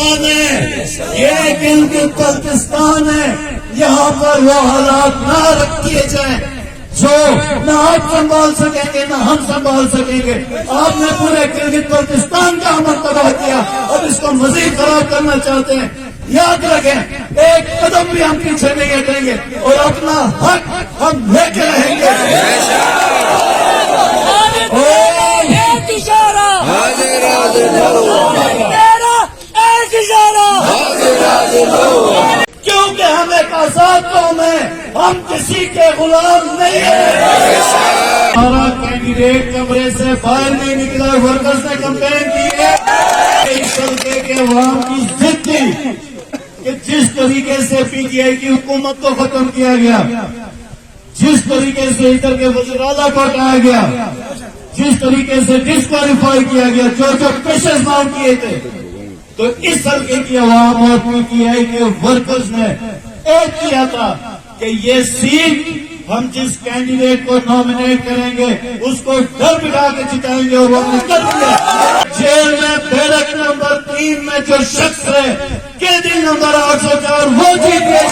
بلتستان ہے، یہ گلگت بلتستان ہے، یہاں پر وہ حالات نہ رکھ دیے جائیں جو نہ آپ سنبھال سکیں گے نہ ہم سنبھال سکیں گے۔ آپ نے پورے گلگت بلتستان کا امن تباہ کیا، اب اس کو مزید خراب کرنا چاہتے ہیں۔ یاد رکھیں، ایک قدم بھی ہم پیچھے نہیں ہٹیں گے اور اپنا حق ہم لے کے رہیں گے۔ ایک اشارہ کیونکہ ہم ایک آزاد قوم ہیں، ہم کسی کے غلام نہیں ہیں۔ ہمارا کینڈیڈیٹ کمرے سے باہر نہیں نکلا، ورکرز نے کمپین کی ہے، اس حلقے کے عوام کی ضد تھی کہ جس طریقے سے پی ٹی آئی کی حکومت کو ختم کیا گیا، جس طریقے سے ادھر کے وزیر اعلیٰ کو ہٹایا گیا، جس طریقے سے ڈسکوالیفائی کیا گیا، جو پیشز ماؤنٹ کیے تھے، تو اس حلقے کی عوام اور پی ٹی آئی کے ورکرز نے ایک کیا تھا کہ یہ سیٹ ہم جس کینڈیڈیٹ کو نامنیٹ کریں گے اس کو ڈر بٹھا کے جتائیں گے، اور وہ ہم نے کر دیا۔ جیل میں بیرک نمبر 3 میں جو شخص ہے، قیدی نمبر 804، وہ جیت گئے۔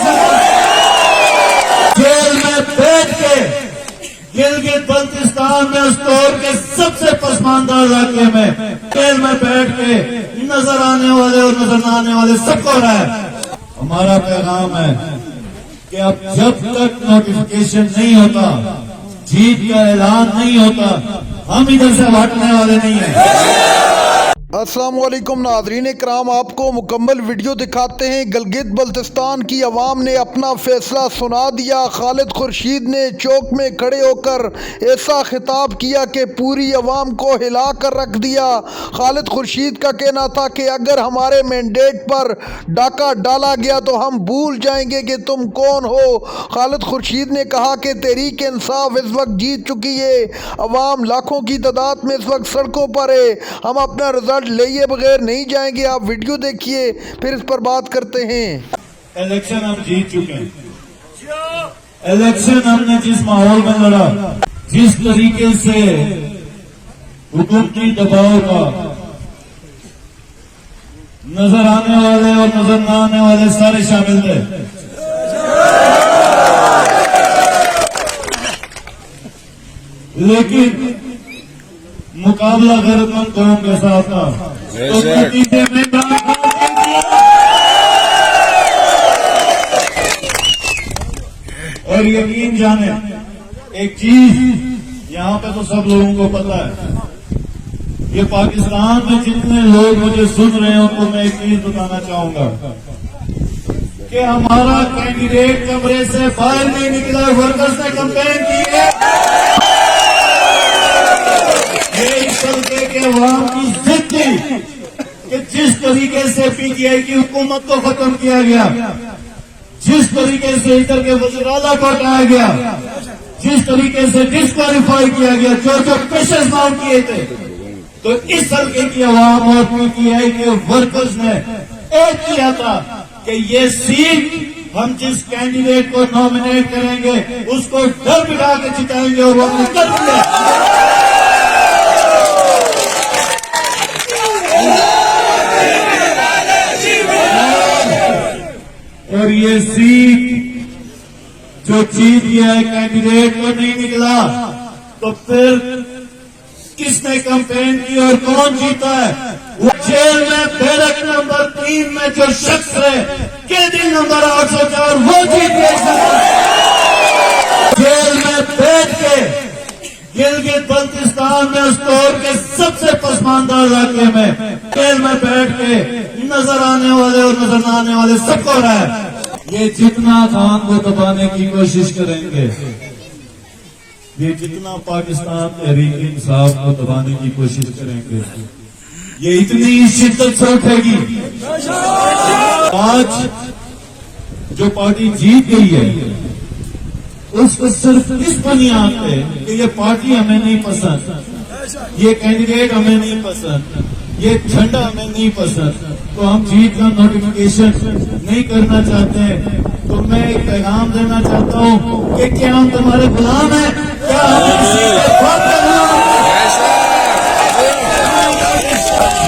جیل میں بیٹھ کے گلگت بلتستان میں اس دور کے سب سے پسماندہ علاقے میں جیل میں بیٹھ کے نظر آنے والے اور نظر نہ آنے والے سب کو رہا ہے۔ ہمارا پیغام ہے کہ اب جب تک نوٹیفیکیشن نہیں ہوتا، جیت کا اعلان نہیں ہوتا، ہم ادھر سے ہٹنے والے نہیں ہیں۔ السلام علیکم ناظرین کرام، آپ کو مکمل ویڈیو دکھاتے ہیں۔ گلگت بلتستان کی عوام نے اپنا فیصلہ سنا دیا۔ خالد خورشید نے چوک میں کھڑے ہو کر ایسا خطاب کیا کہ پوری عوام کو ہلا کر رکھ دیا۔ خالد خورشید کا کہنا تھا کہ اگر ہمارے مینڈیٹ پر ڈاکہ ڈالا گیا تو ہم بھول جائیں گے کہ تم کون ہو۔ خالد خورشید نے کہا کہ تحریک انصاف اس وقت جیت چکی ہے، عوام لاکھوں کی تعداد میں اس وقت سڑکوں پر ہے، ہم اپنا رزلٹ لیے بغیر نہیں جائیں گے۔ آپ ویڈیو دیکھیے پھر اس پر بات کرتے ہیں۔ الیکشن ہم جیت چکے ہیں۔ الیکشن ہم نے جس ماحول میں لڑا، جس طریقے سے حکومتی دباؤ کا نظر آنے والے اور نظر نہ آنے والے سارے شامل تھے، لیکن مقابلہ غیرت مند قوم کے ساتھ تھا، تو نتیجے میں اور یقین جانے ایک چیز یہاں پہ تو سب لوگوں کو پتا ہے، یہ پاکستان میں جتنے لوگ مجھے سن رہے ہیں ان کو میں ایک چیز بتانا چاہوں گا کہ ہمارا کینڈیڈیٹ کمرے سے باہر نہیں نکلا، ورکرز نے کمپین کی ہے، اس حلقے کے عوام کی ضد تھی کہ جس طریقے سے پی ٹی آئی کی حکومت کو ختم کیا گیا، جس طریقے سے ادھر کے وزیر اعلیٰ کو ہٹایا گیا، جس طریقے سے ڈسکوالیفائی کیا گیا، جو پیشز ماؤنٹ کیے تھے، تو اس حلقے کی عوام اور پی ٹی آئی کے ورکرز نے ایک کیا تھا کہ یہ سیٹ ہم جس کینڈیڈیٹ کو نامنیٹ کریں گے اس کو ڈر بٹھا کے جتائیں گے، اور وہ ہم نے کر دیا۔ اور یہ سیٹ جو جیت گیا ہے، کینڈیڈیٹ کو نہیں نکلا، تو پھر کس نے کمپین کی اور کون جیتا ہے؟ وہ جیل میں بیرک نمبر 3 میں جو شخص ہے، قیدی نمبر 804، وہ جیت گئے۔ جیل میں بیٹھ کے گلگت بلتستان میں اس دور کے سب سے پسماندہ علاقے میں جیل میں بیٹھ کے نظر آنے والے اور نظر نہ آنے والے سب کو رہا ہے۔ یہ جتنا خان کو دبانے کی کوشش کریں گے، یہ جتنا پاکستان تحریک انصاف کو دبانے کی کوشش کریں گے، یہ اتنی شدت سے اٹھے گی۔ آج جو پارٹی جیت گئی ہے اس کو صرف اس بنیاد پہ کہ یہ پارٹی ہمیں نہیں پسند، یہ کینڈیڈیٹ ہمیں نہیں پسند، یہ جھنڈا ہمیں نہیں پسند، تو ہم جیت کا نوٹیفیکیشن نہیں کرنا چاہتے۔ تو میں ایک پیغام دینا چاہتا ہوں کہ کیا ہم تمہارے غلام ہیں؟ کیا ہم کسی کے خواب کے غلام ہیں؟